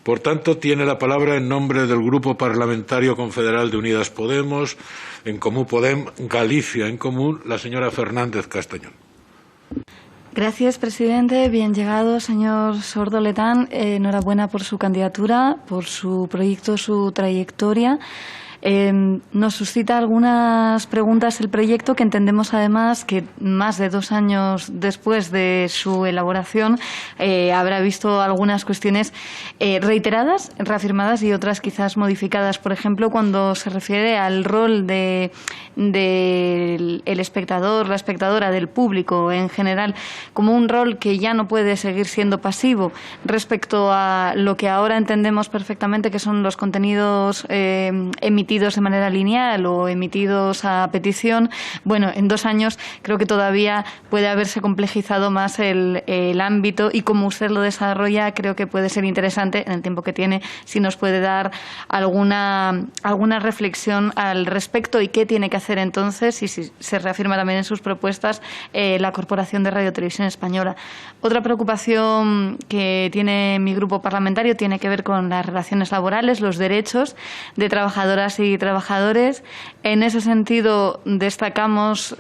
Por tanto, tiene la palabra en nombre del Grupo Parlamentario Confederal de Unidas Podemos, En Comú Podem, Galicia en Comú, la señora Fernández Castañón. Gracias, presidente. Bien llegado, señor Sordo Letán. Enhorabuena por su candidatura, por su proyecto, su trayectoria. Nos suscita algunas preguntas el proyecto, que entendemos además que más de 2 años después de su elaboración habrá visto algunas cuestiones reiteradas, reafirmadas y otras quizás modificadas. Por ejemplo, cuando se refiere al rol del espectador, la espectadora, del público en general, como un rol que ya no puede seguir siendo pasivo respecto a lo que ahora entendemos perfectamente que son los contenidos emitidos de manera lineal o emitidos a petición. Bueno, en 2 años creo que todavía puede haberse complejizado más el ámbito, y como usted lo desarrolla, creo que puede ser interesante en el tiempo que tiene si nos puede dar alguna reflexión al respecto y qué tiene que hacer entonces, y si se reafirma también en sus propuestas, la Corporación de Radio Televisión Española. Otra preocupación que tiene mi grupo parlamentario tiene que ver con las relaciones laborales, los derechos de trabajadoras y trabajadores. En ese sentido, destacamos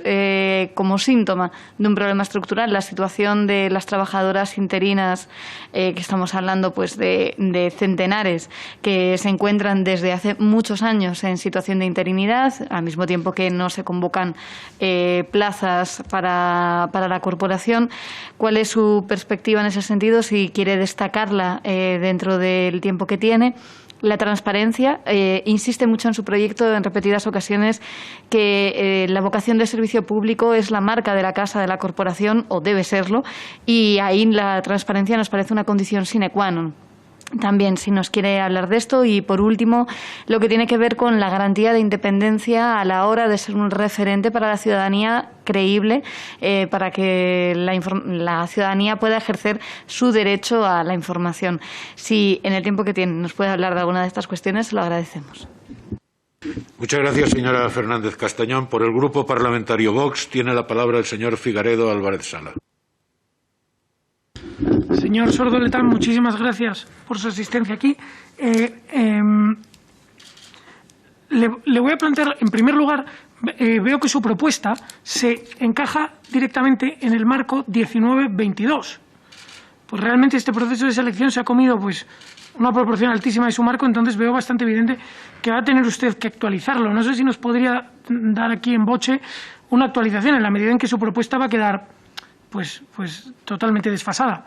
como síntoma de un problema estructural la situación de las trabajadoras interinas, que estamos hablando pues de centenares que se encuentran desde hace muchos años en situación de interinidad, al mismo tiempo que no se convocan plazas para la corporación. ¿Cuál es su perspectiva en ese sentido, si quiere destacarla dentro del tiempo que tiene? La transparencia. Insiste mucho en su proyecto en repetidas ocasiones que la vocación de servicio público es la marca de la casa de la corporación, o debe serlo, y ahí la transparencia nos parece una condición sine qua non. También, si nos quiere hablar de esto. Y, por último, lo que tiene que ver con la garantía de independencia a la hora de ser un referente para la ciudadanía creíble, para que la ciudadanía pueda ejercer su derecho a la información. Si en el tiempo que tiene nos puede hablar de alguna de estas cuestiones, se lo agradecemos. Muchas gracias, señora Fernández Castañón. Por el Grupo Parlamentario Vox tiene la palabra el señor Figueredo Álvarez Sala. Señor Sordo Letán, muchísimas gracias por su asistencia aquí. Le voy a plantear, en primer lugar, veo que su propuesta se encaja directamente en el marco 19-22. Pues realmente este proceso de selección se ha comido pues una proporción altísima de su marco, entonces veo bastante evidente que va a tener usted que actualizarlo. No sé si nos podría dar aquí en boche una actualización en la medida en que su propuesta va a quedar pues totalmente desfasada.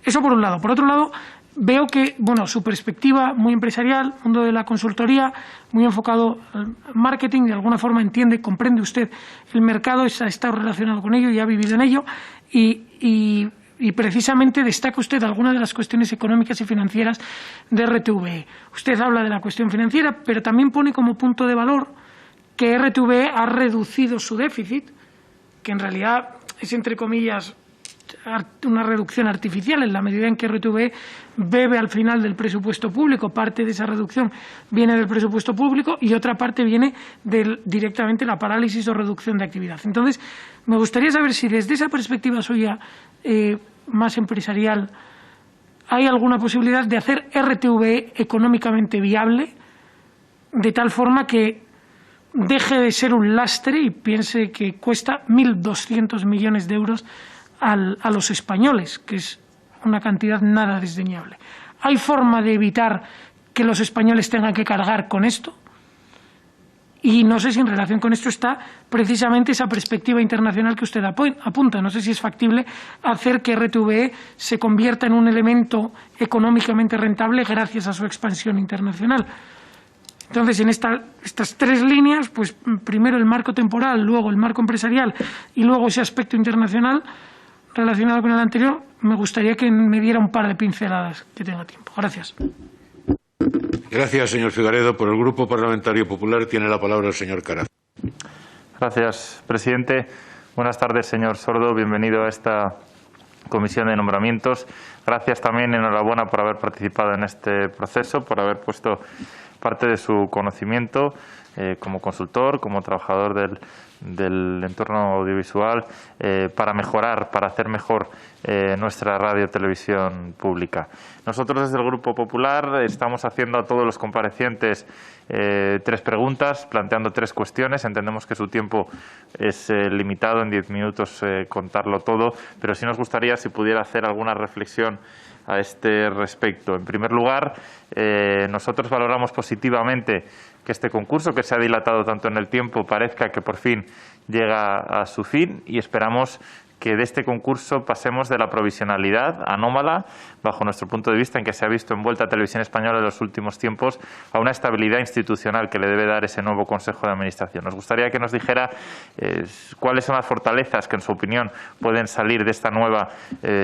Eso por un lado. Por otro lado, veo que su perspectiva muy empresarial, mundo de la consultoría, muy enfocado al marketing, de alguna forma comprende usted el mercado, ha estado relacionado con ello y ha vivido en ello, y precisamente destaca usted algunas de las cuestiones económicas y financieras de RTVE. Usted habla de la cuestión financiera, pero también pone como punto de valor que RTVE ha reducido su déficit, que en realidad es, entre comillas, una reducción artificial, en la medida en que RTVE bebe al final del presupuesto público. Parte de esa reducción viene del presupuesto público y otra parte viene directamente la parálisis o reducción de actividad. Entonces, me gustaría saber si desde esa perspectiva suya más empresarial hay alguna posibilidad de hacer RTVE económicamente viable, de tal forma que deje de ser un lastre y piense que cuesta 1.200 millones de euros a los españoles, que es una cantidad nada desdeñable. ¿Hay forma de evitar que los españoles tengan que cargar con esto? Y no sé si en relación con esto está precisamente esa perspectiva internacional que usted apunta. No sé si es factible hacer que RTVE se convierta en un elemento económicamente rentable gracias a su expansión internacional. Entonces, en estas 3 líneas, pues primero el marco temporal, luego el marco empresarial y luego ese aspecto internacional relacionado con el anterior, me gustaría que me diera un par de pinceladas que tenga tiempo. Gracias. Gracias, señor Figueredo. Por el Grupo Parlamentario Popular tiene la palabra el señor Carazo. Gracias, presidente. Buenas tardes, señor Sordo. Bienvenido a esta comisión de nombramientos. Gracias también, enhorabuena por haber participado en este proceso, por haber puesto parte de su conocimiento como consultor, como trabajador del entorno audiovisual, para mejorar, para hacer mejor nuestra radio televisión pública. Nosotros desde el Grupo Popular estamos haciendo a todos los comparecientes 3 preguntas, planteando 3 cuestiones. Entendemos que su tiempo es limitado, en 10 minutos contarlo todo, pero sí nos gustaría si pudiera hacer alguna reflexión a este respecto. En primer lugar, nosotros valoramos positivamente que este concurso, que se ha dilatado tanto en el tiempo, parezca que por fin llega a su fin, y esperamos que de este concurso pasemos de la provisionalidad anómala, bajo nuestro punto de vista, en que se ha visto envuelta a Televisión Española en los últimos tiempos, a una estabilidad institucional que le debe dar ese nuevo Consejo de Administración. Nos gustaría que nos dijera cuáles son las fortalezas que, en su opinión, pueden salir de esta nueva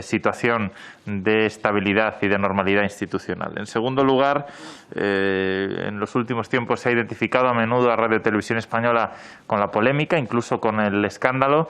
situación de estabilidad y de normalidad institucional. En segundo lugar, en los últimos tiempos se ha identificado a menudo a Radio Televisión Española con la polémica, incluso con el escándalo.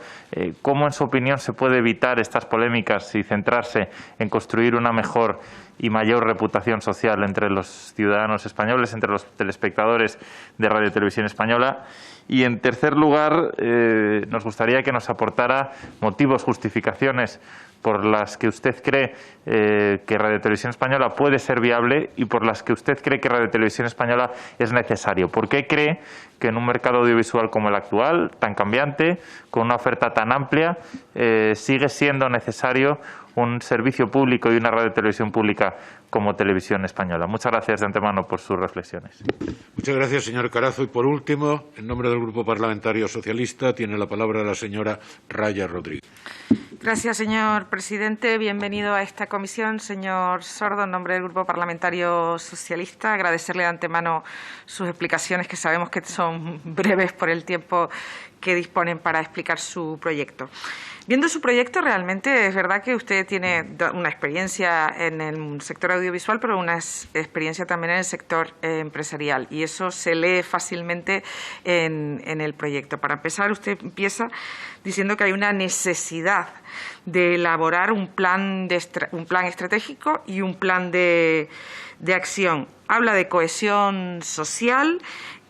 ¿Cómo, en su opinión, se puede evitar estas polémicas y centrarse en construir una mejor y mayor reputación social entre los ciudadanos españoles, entre los telespectadores de Radio Televisión Española? Y, en tercer lugar, nos gustaría que nos aportara motivos, justificaciones por las que usted cree que Radio Televisión Española puede ser viable y por las que usted cree que Radio Televisión Española es necesario. ¿Por qué cree que en un mercado audiovisual como el actual, tan cambiante, con una oferta tan amplia, sigue siendo necesario un servicio público y una radio televisión pública como Televisión Española? Muchas gracias de antemano por sus reflexiones. Muchas gracias, señor Carazo. Y por último, en nombre del Grupo Parlamentario Socialista, tiene la palabra la señora Raya Rodríguez. Gracias, señor presidente. Bienvenido a esta comisión, señor Sordo, en nombre del Grupo Parlamentario Socialista. Agradecerle de antemano sus explicaciones, que sabemos que son breves por el tiempo que disponen para explicar su proyecto. Viendo su proyecto, realmente es verdad que usted tiene una experiencia en el sector audiovisual, pero una experiencia también en el sector empresarial, y eso se lee fácilmente en el proyecto. Para empezar, usted empieza diciendo que hay una necesidad de elaborar un plan estratégico y un plan de acción. Habla de cohesión social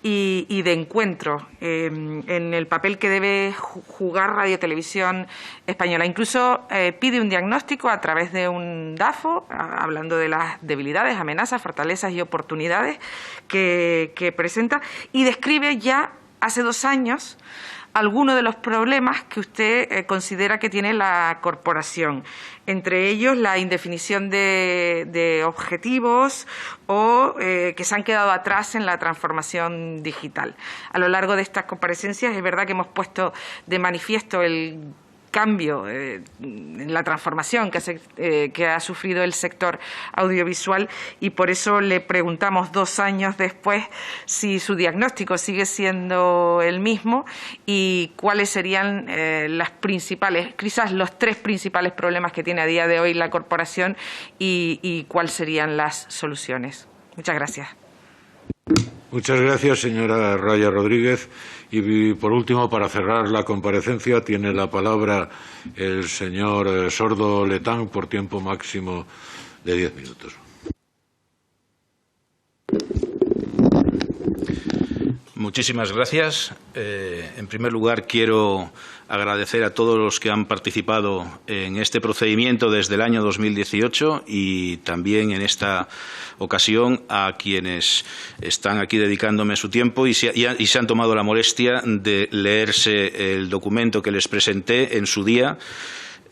y de encuentro en el papel que debe jugar Radio Televisión Española. Incluso pide un diagnóstico a través de un DAFO, hablando de las debilidades, amenazas, fortalezas y oportunidades que presenta, y describe ya hace 2 años algunos de los problemas que usted considera que tiene la corporación, entre ellos la indefinición de objetivos o que se han quedado atrás en la transformación digital. A lo largo de estas comparecencias es verdad que hemos puesto de manifiesto el cambio en la transformación que ha sufrido el sector audiovisual, y por eso le preguntamos 2 años después si su diagnóstico sigue siendo el mismo y cuáles serían las principales, quizás los 3 principales problemas que tiene a día de hoy la corporación y cuáles serían las soluciones. Muchas gracias. Muchas gracias, señora Raya Rodríguez. Y, por último, para cerrar la comparecencia, tiene la palabra el señor Sordo Letán por tiempo máximo de 10 minutos. Muchísimas gracias. En primer lugar, quiero agradecer a todos los que han participado en este procedimiento desde el año 2018 y también en esta ocasión a quienes están aquí dedicándome su tiempo y se han tomado la molestia de leerse el documento que les presenté en su día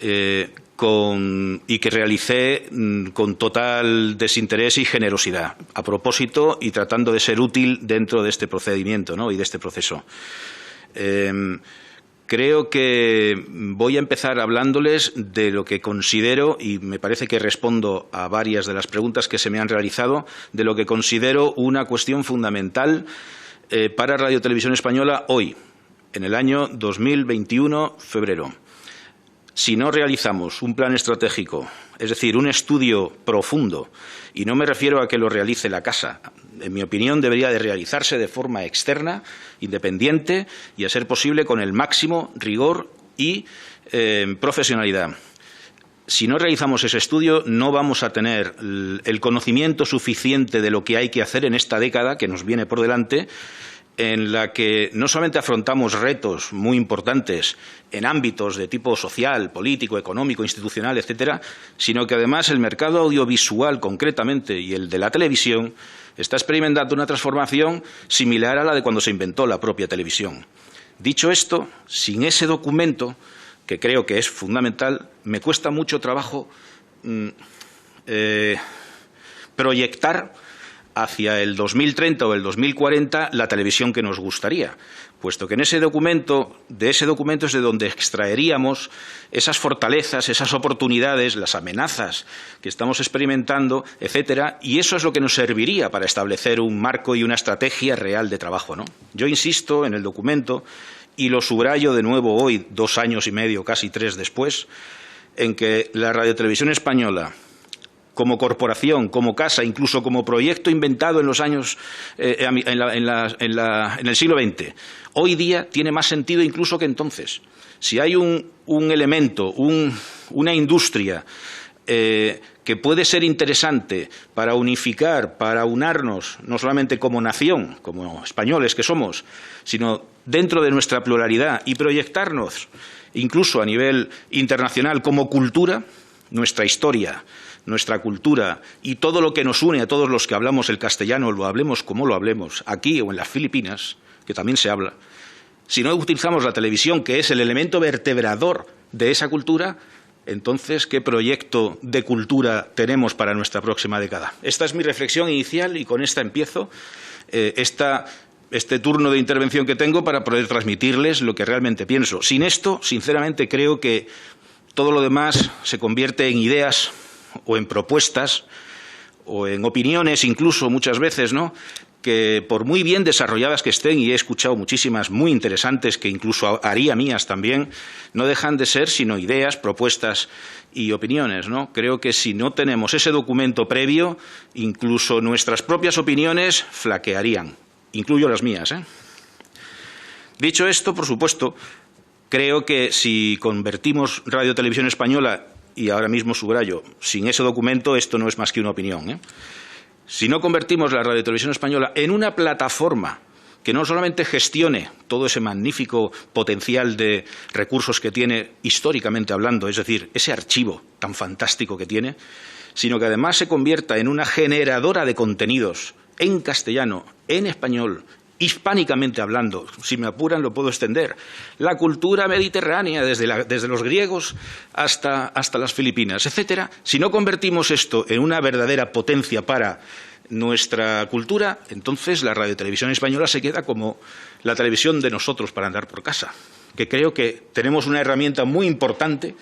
y que realicé con total desinterés y generosidad, a propósito y tratando de ser útil dentro de este procedimiento, ¿no?, y de este proceso. Creo que voy a empezar hablándoles de lo que considero, y me parece que respondo a varias de las preguntas que se me han realizado, de lo que considero una cuestión fundamental para Radio Televisión Española hoy, en el año 2021, febrero. Si no realizamos un plan estratégico, es decir, un estudio profundo, y no me refiero a que lo realice la Casa, en mi opinión debería de realizarse de forma externa, independiente y, a ser posible, con el máximo rigor y profesionalidad. si no realizamos ese estudio, no vamos a tener el conocimiento suficiente de lo que hay que hacer en esta década que nos viene por delante, en la que no solamente afrontamos retos muy importantes en ámbitos de tipo social, político, económico, institucional, etcétera, sino que además el mercado audiovisual concretamente y el de la televisión está experimentando una transformación similar a la de cuando se inventó la propia televisión. Dicho esto, sin ese documento, que creo que es fundamental, me cuesta mucho trabajo proyectar hacia el 2030 o el 2040 la televisión que nos gustaría, puesto que de ese documento es de donde extraeríamos esas fortalezas, esas oportunidades, las amenazas que estamos experimentando, etcétera, y eso es lo que nos serviría para establecer un marco y una estrategia real de trabajo, ¿no? Yo insisto en el documento, y lo subrayo de nuevo hoy, 2 años y medio, casi 3 después, en que la Radiotelevisión Española, como corporación, como casa, incluso como proyecto inventado en los años en el siglo XX, hoy día tiene más sentido incluso que entonces. Si hay un elemento, una industria que puede ser interesante para unificar, para unarnos, no solamente como nación, como españoles que somos, sino dentro de nuestra pluralidad y proyectarnos incluso a nivel internacional como cultura, nuestra historia, nuestra cultura y todo lo que nos une a todos los que hablamos el castellano, lo hablemos como lo hablemos, aquí o en las Filipinas, que también se habla, si no utilizamos la televisión, que es el elemento vertebrador de esa cultura, entonces, ¿qué proyecto de cultura tenemos para nuestra próxima década? Esta es mi reflexión inicial y con esta empiezo este turno de intervención que tengo para poder transmitirles lo que realmente pienso. Sin esto, sinceramente, creo que todo lo demás se convierte en ideas o en propuestas o en opiniones incluso muchas veces, ¿no?, que por muy bien desarrolladas que estén, y he escuchado muchísimas muy interesantes que incluso haría mías también, no dejan de ser sino ideas, propuestas y opiniones, ¿no? Creo que si no tenemos ese documento previo, incluso nuestras propias opiniones flaquearían, incluyo las mías, ¿eh? Dicho esto, por supuesto, creo que si convertimos Radio Televisión Española, y ahora mismo subrayo, sin ese documento esto no es más que una opinión, ¿eh? Si no convertimos la Radiotelevisión Española en una plataforma que no solamente gestione todo ese magnífico potencial de recursos que tiene históricamente hablando, es decir, ese archivo tan fantástico que tiene, sino que además se convierta en una generadora de contenidos en castellano, en español, hispánicamente hablando, si me apuran lo puedo extender, la cultura mediterránea, desde los griegos hasta las Filipinas, etcétera. Si no convertimos esto en una verdadera potencia para nuestra cultura, entonces la Radiotelevisión Española se queda como la televisión de nosotros para andar por casa, que creo que tenemos una herramienta muy importante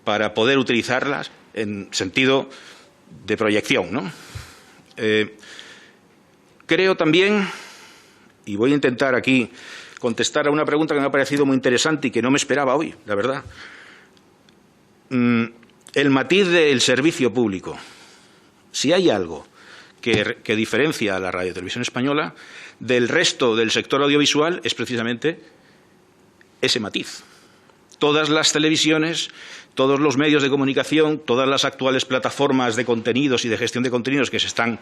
para poder utilizarlas en sentido de proyección, ¿no? Creo también, y voy a intentar aquí contestar a una pregunta que me ha parecido muy interesante y que no me esperaba hoy, la verdad. El matiz del servicio público. Si hay algo que diferencia a la Radiotelevisión Española del resto del sector audiovisual es precisamente ese matiz. Todas las televisiones, todos los medios de comunicación, todas las actuales plataformas de contenidos y de gestión de contenidos que están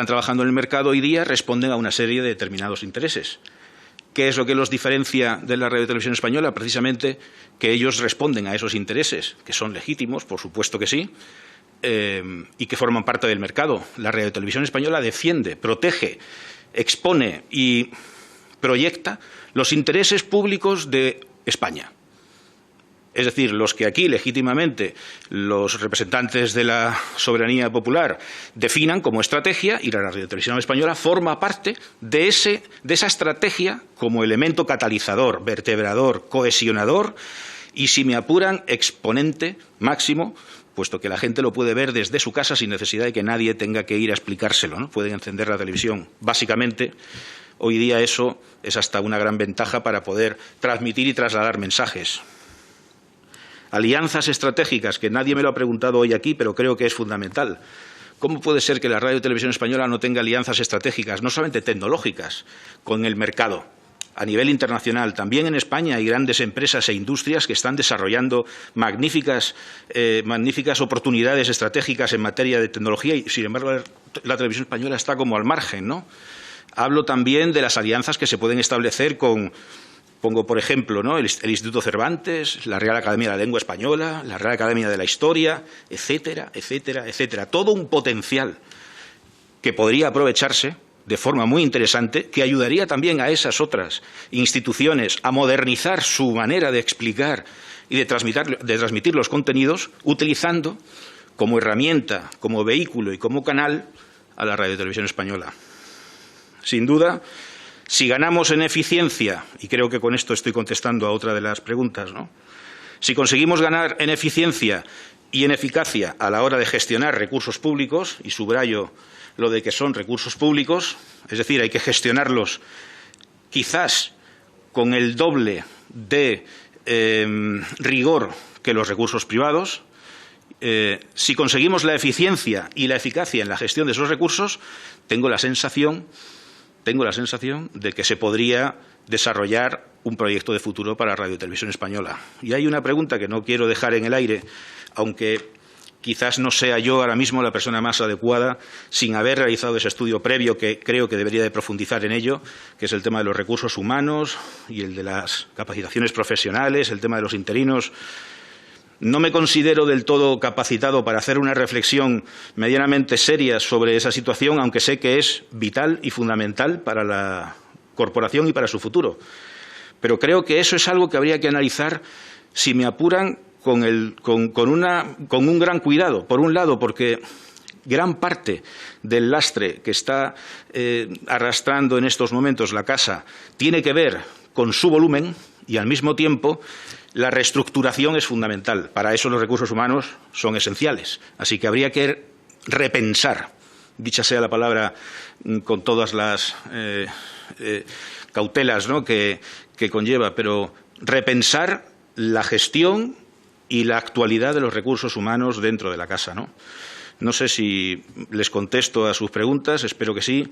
trabajando en el mercado hoy día responden a una serie de determinados intereses. ¿Qué es lo que los diferencia de la Radiotelevisión Española? Precisamente que ellos responden a esos intereses, que son legítimos, por supuesto que sí, y que forman parte del mercado. La Radiotelevisión Española defiende, protege, expone y proyecta los intereses públicos de España. Es decir, los que aquí legítimamente los representantes de la soberanía popular definan como estrategia, y la Radiotelevisión Española forma parte de esa estrategia como elemento catalizador, vertebrador, cohesionador y, si me apuran, exponente máximo, puesto que la gente lo puede ver desde su casa sin necesidad de que nadie tenga que ir a explicárselo, ¿no? Pueden encender la televisión. Básicamente, hoy día eso es hasta una gran ventaja para poder transmitir y trasladar mensajes. Alianzas estratégicas, que nadie me lo ha preguntado hoy aquí, pero creo que es fundamental. ¿Cómo puede ser que la Radiotelevisión Española no tenga alianzas estratégicas, no solamente tecnológicas, con el mercado? a nivel internacional. También en España hay grandes empresas e industrias que están desarrollando magníficas oportunidades estratégicas en materia de tecnología y, sin embargo, la televisión española está como al margen, ¿no? Hablo también de las alianzas que se pueden establecer con, pongo por ejemplo, ¿no?, el Instituto Cervantes, la Real Academia de la Lengua Española, la Real Academia de la Historia, etcétera, etcétera, etcétera. Todo un potencial que podría aprovecharse de forma muy interesante, que ayudaría también a esas otras instituciones a modernizar su manera de explicar y de transmitir los contenidos, utilizando como herramienta, como vehículo y como canal a la Radio Televisión Española. Sin duda, si ganamos en eficiencia, y creo que con esto estoy contestando a otra de las preguntas, ¿no?, si conseguimos ganar en eficiencia y en eficacia a la hora de gestionar recursos públicos, y subrayo lo de que son recursos públicos, es decir, hay que gestionarlos quizás con el doble de rigor que los recursos privados. Si conseguimos la eficiencia y la eficacia en la gestión de esos recursos, tengo la sensación de que se podría desarrollar un proyecto de futuro para Radio y Televisión Española. Y hay una pregunta que no quiero dejar en el aire, aunque quizás no sea yo ahora mismo la persona más adecuada, sin haber realizado ese estudio previo, que creo que debería de profundizar en ello, que es el tema de los recursos humanos y el de las capacitaciones profesionales, el tema de los interinos. No me considero del todo capacitado para hacer una reflexión medianamente seria sobre esa situación, aunque sé que es vital y fundamental para la corporación y para su futuro. Pero creo que eso es algo que habría que analizar, si me apuran, con un gran cuidado. Por un lado, porque gran parte del lastre que está arrastrando en estos momentos la casa tiene que ver con su volumen, y al mismo tiempo la reestructuración es fundamental. Para eso los recursos humanos son esenciales. Así que habría que repensar, dicha sea la palabra con todas las cautelas, ¿no?, que conlleva, pero repensar la gestión y la actualidad de los recursos humanos dentro de la casa, ¿no? No sé si les contesto a sus preguntas, espero que sí.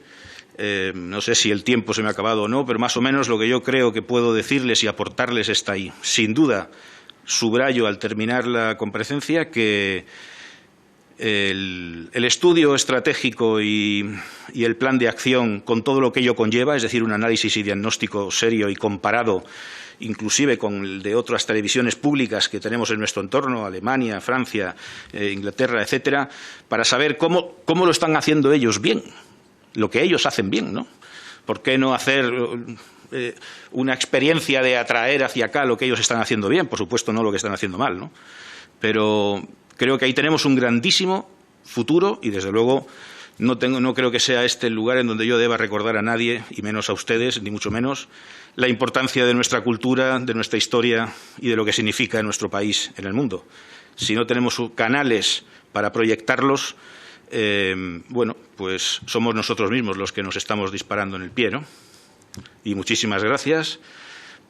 No sé si el tiempo se me ha acabado o no, pero más o menos lo que yo creo que puedo decirles y aportarles está ahí. Sin duda, subrayo al terminar la comparecencia que el estudio estratégico y el plan de acción, con todo lo que ello conlleva, es decir, un análisis y diagnóstico serio y comparado inclusive con el de otras televisiones públicas que tenemos en nuestro entorno, Alemania, Francia, Inglaterra, etcétera, para saber cómo lo están haciendo ellos bien, lo que ellos hacen bien, ¿no? ¿Por qué no hacer una experiencia de atraer hacia acá lo que ellos están haciendo bien? Por supuesto, no lo que están haciendo mal, ¿no? Pero creo que ahí tenemos un grandísimo futuro y, desde luego, no creo que sea este el lugar en donde yo deba recordar a nadie, y menos a ustedes, ni mucho menos, la importancia de nuestra cultura, de nuestra historia y de lo que significa nuestro país en el mundo. Si no tenemos canales para proyectarlos, bueno, pues somos nosotros mismos los que nos estamos disparando en el pie, ¿no? Y muchísimas gracias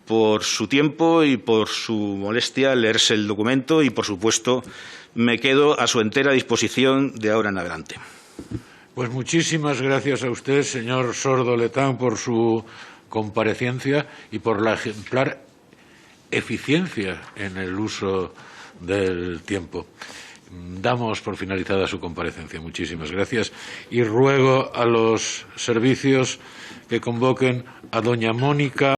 por su tiempo y por su molestia al leerse el documento, y, por supuesto, me quedo a su entera disposición de ahora en adelante. Pues muchísimas gracias a usted, señor Sordo Letang, por su comparecencia y por la ejemplar eficiencia en el uso del tiempo. Damos por finalizada su comparecencia. Muchísimas gracias. Y ruego a los servicios que convoquen a doña Mónica